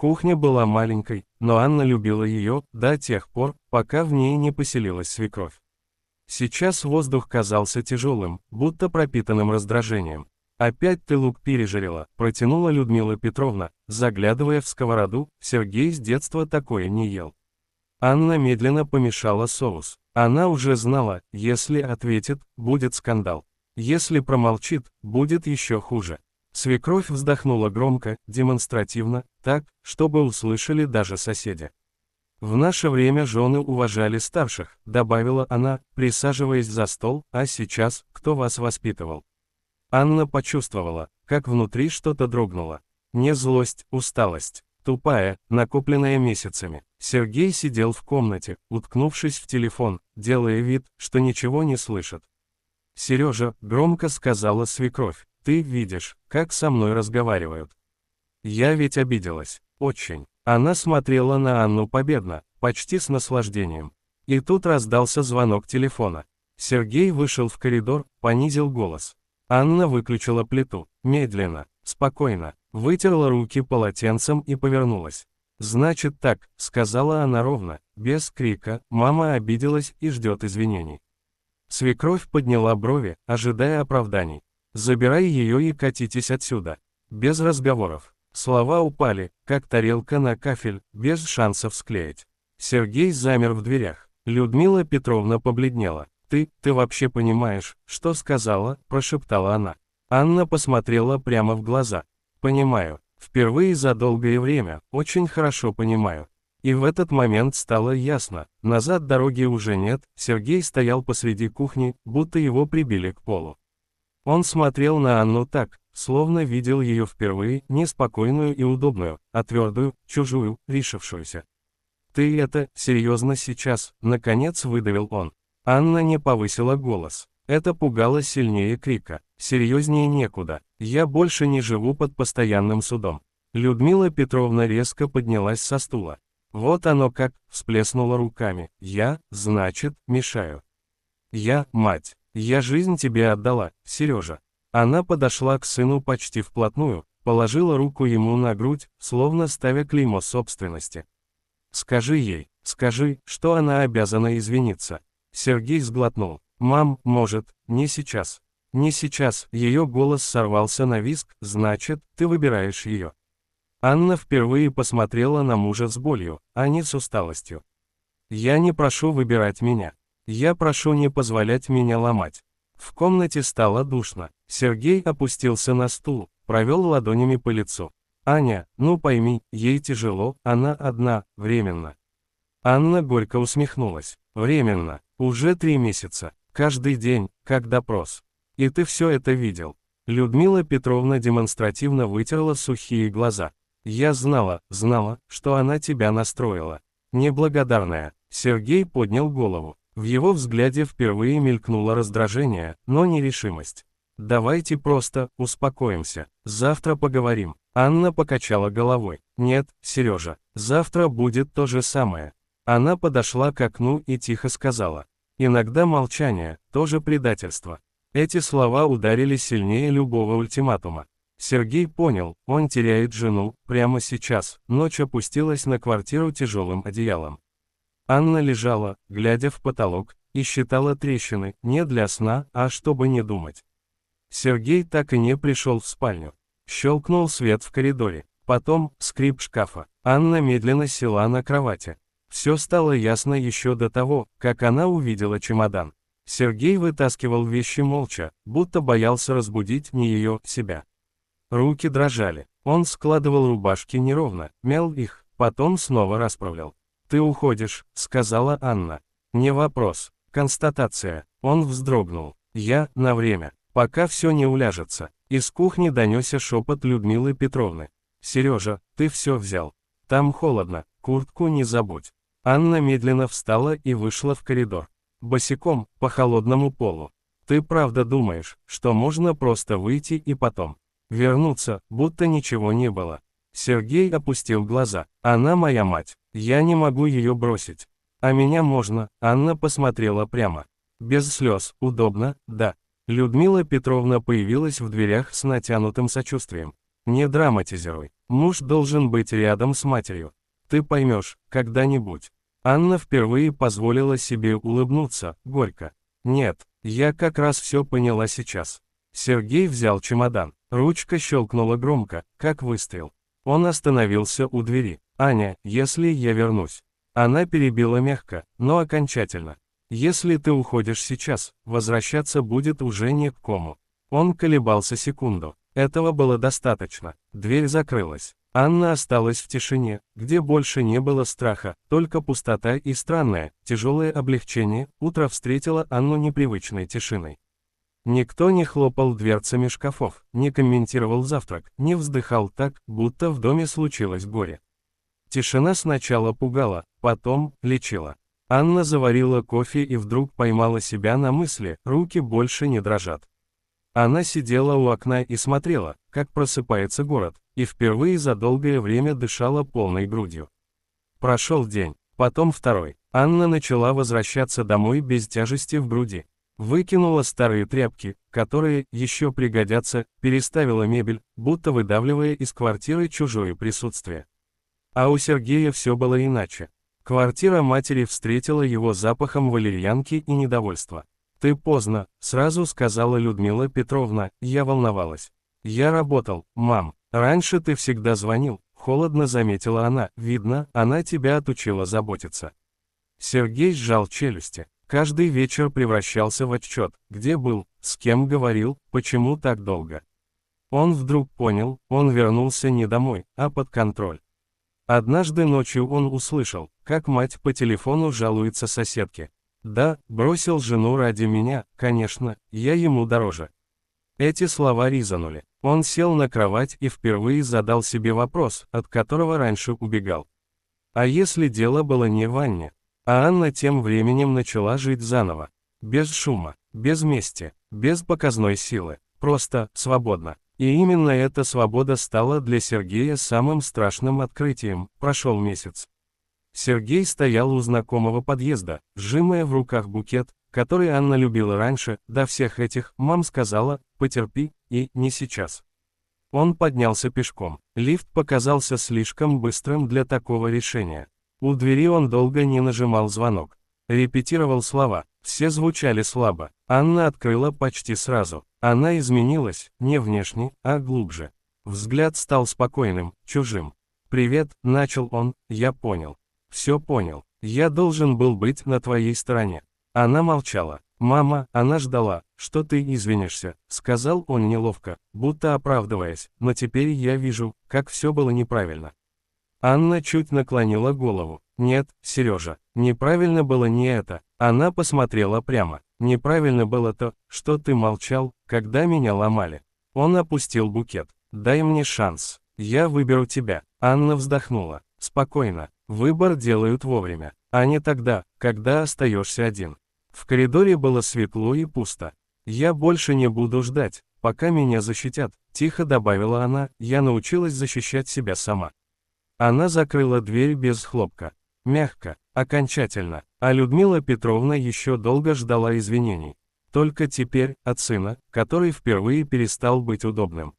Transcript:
Кухня была маленькой, но Анна любила ее до тех пор, пока в ней не поселилась свекровь. Сейчас воздух казался тяжелым, будто пропитанным раздражением. «Опять ты лук пережарила», — протянула Людмила Петровна, заглядывая в сковороду. Сергей с детства такое не ел. Анна медленно помешала соус. Она уже знала, если ответит, будет скандал. Если промолчит, будет еще хуже. Свекровь вздохнула громко, демонстративно, так, чтобы услышали даже соседи. «В наше время жены уважали старших», — добавила она, присаживаясь за стол, «а сейчас, кто вас воспитывал?» Анна почувствовала, как внутри что-то дрогнуло. Не злость, усталость, тупая, накопленная месяцами. Сергей сидел в комнате, уткнувшись в телефон, делая вид, что ничего не слышит. «Сережа», — громко сказала свекровь, — «ты видишь, как со мной разговаривают». Я ведь обиделась. Очень. Она смотрела на Анну победно, почти с наслаждением. И тут раздался звонок телефона. Сергей вышел в коридор, понизил голос. Анна выключила плиту, медленно, спокойно, вытерла руки полотенцем и повернулась. «Значит так», — сказала она ровно, без крика, «мама обиделась и ждет извинений». Свекровь подняла брови, ожидая оправданий. «Забирай ее и катитесь отсюда. Без разговоров». Слова упали, как тарелка на кафель, без шансов склеить. Сергей замер в дверях. Людмила Петровна побледнела. «Ты вообще понимаешь, что сказала?» – прошептала она. Анна посмотрела прямо в глаза. «Понимаю. Впервые за долгое время, очень хорошо понимаю». И в этот момент стало ясно, назад дороги уже нет. Сергей стоял посреди кухни, будто его прибили к полу. Он смотрел на Анну так, словно видел ее впервые, не спокойную и удобную, а твердую, чужую, решившуюся. «Ты это, серьезно сейчас?» – наконец выдавил он. Анна не повысила голос. Это пугало сильнее крика. «Серьезнее некуда. Я больше не живу под постоянным судом». Людмила Петровна резко поднялась со стула. «Вот оно как», – всплеснула руками. «Я, значит, мешаю. Я, мать. Я жизнь тебе отдала, Сережа». Она подошла к сыну почти вплотную, положила руку ему на грудь, словно ставя клеймо собственности. «Скажи ей, скажи, что она обязана извиниться». Сергей сглотнул. «Мам, может, не сейчас». «Не сейчас», ее голос сорвался на визг, «значит, ты выбираешь ее». Анна впервые посмотрела на мужа с болью, а не с усталостью. «Я не прошу выбирать меня. Я прошу не позволять меня ломать». В комнате стало душно. Сергей опустился на стул, провел ладонями по лицу. «Аня, ну пойми, ей тяжело, она одна, временно». Анна горько усмехнулась. «Временно, уже 3 месяца, каждый день, как допрос. И ты все это видел». Людмила Петровна демонстративно вытерла сухие глаза. «Я знала, что она тебя настроила. Неблагодарная». Сергей поднял голову. В его взгляде впервые мелькнуло раздражение, но не решимость. «Давайте просто успокоимся, завтра поговорим». Анна покачала головой. «Нет, Сережа, завтра будет то же самое». Она подошла к окну и тихо сказала. «Иногда молчание, тоже предательство». Эти слова ударили сильнее любого ультиматума. Сергей понял, он теряет жену, прямо сейчас. Ночь опустилась на квартиру тяжелым одеялом. Анна лежала, глядя в потолок, и считала трещины, не для сна, а чтобы не думать. Сергей так и не пришел в спальню. Щелкнул свет в коридоре. Потом, скрип шкафа. Анна медленно села на кровати. Все стало ясно еще до того, как она увидела чемодан. Сергей вытаскивал вещи молча, будто боялся разбудить не ее, себя. Руки дрожали. Он складывал рубашки неровно, мял их, потом снова расправлял. «Ты уходишь», — сказала Анна. «Не вопрос. Констатация». Он вздрогнул. «Я, на время, пока все не уляжется». Из кухни донесся шепот Людмилы Петровны. «Сережа, ты все взял. Там холодно, куртку не забудь». Анна медленно встала и вышла в коридор. Босиком, по холодному полу. «Ты правда думаешь, что можно просто выйти и потом вернуться, будто ничего не было?» Сергей опустил глаза. «Она моя мать. Я не могу ее бросить. А меня можно». Анна посмотрела прямо. Без слез, удобно, да. Людмила Петровна появилась в дверях с натянутым сочувствием. «Не драматизируй. Муж должен быть рядом с матерью. Ты поймешь, когда-нибудь. Анна впервые позволила себе улыбнуться, горько. Нет, я как раз все поняла сейчас. Сергей взял чемодан. Ручка щелкнула громко, как выстрел. Он остановился у двери. «Аня, если я вернусь». Она перебила мягко, но окончательно. «Если ты уходишь сейчас, возвращаться будет уже не к кому». Он колебался секунду. Этого было достаточно. Дверь закрылась. Анна осталась в тишине, где больше не было страха, только пустота и странное, тяжелое облегчение. Утро встретило Анну непривычной тишиной. Никто не хлопал дверцами шкафов, не комментировал завтрак, не вздыхал так, будто в доме случилось горе. Тишина сначала пугала, потом лечила. Анна заварила кофе и вдруг поймала себя на мысли, руки больше не дрожат. Она сидела у окна и смотрела, как просыпается город, и впервые за долгое время дышала полной грудью. Прошел день, потом второй. Анна начала возвращаться домой без тяжести в груди. Выкинула старые тряпки, которые еще пригодятся, переставила мебель, будто выдавливая из квартиры чужое присутствие. А у Сергея все было иначе. Квартира матери встретила его запахом валерьянки и недовольства. «Ты поздно», — сразу сказала Людмила Петровна, я волновалась. «Я работал, мам. Раньше ты всегда звонил», — холодно заметила она, видно, она тебя отучила заботиться. Сергей сжал челюсти. Каждый вечер превращался в отчет, где был, с кем говорил, почему так долго. Он вдруг понял, он вернулся не домой, а под контроль. Однажды ночью он услышал, как мать по телефону жалуется соседке. «Да, бросил жену ради меня, конечно, я ему дороже». Эти слова резанули. Он сел на кровать и впервые задал себе вопрос, от которого раньше убегал. А если дело было не в Анне? А Анна тем временем начала жить заново. Без шума, без мести, без показной силы, просто, свободно. И именно эта свобода стала для Сергея самым страшным открытием. Прошел месяц. Сергей стоял у знакомого подъезда, сжимая в руках букет, который Анна любила раньше, до всех этих, мам сказала, потерпи, и не сейчас. Он поднялся пешком. Лифт показался слишком быстрым для такого решения. У двери он долго не нажимал звонок. Репетировал слова, все звучали слабо. Анна открыла почти сразу. Она изменилась, не внешне, а глубже. Взгляд стал спокойным, чужим. «Привет», — начал он, — «я понял. Все понял. Я должен был быть на твоей стороне». Она молчала. «Мама», она ждала, что ты извинишься, сказал он неловко, будто оправдываясь, но теперь я вижу, как все было неправильно. Анна чуть наклонила голову. «Нет, Сережа, неправильно было не это». Она посмотрела прямо. «Неправильно было то, что ты молчал, когда меня ломали». Он опустил букет. «Дай мне шанс. Я выберу тебя». Анна вздохнула. «Спокойно. Выбор делают вовремя, а не тогда, когда остаешься один». В коридоре было светло и пусто. «Я больше не буду ждать, пока меня защитят», — тихо добавила она, — «я научилась защищать себя сама». Она закрыла дверь без хлопка. Мягко, окончательно, а Людмила Петровна еще долго ждала извинений. Только теперь, от сына, который впервые перестал быть удобным.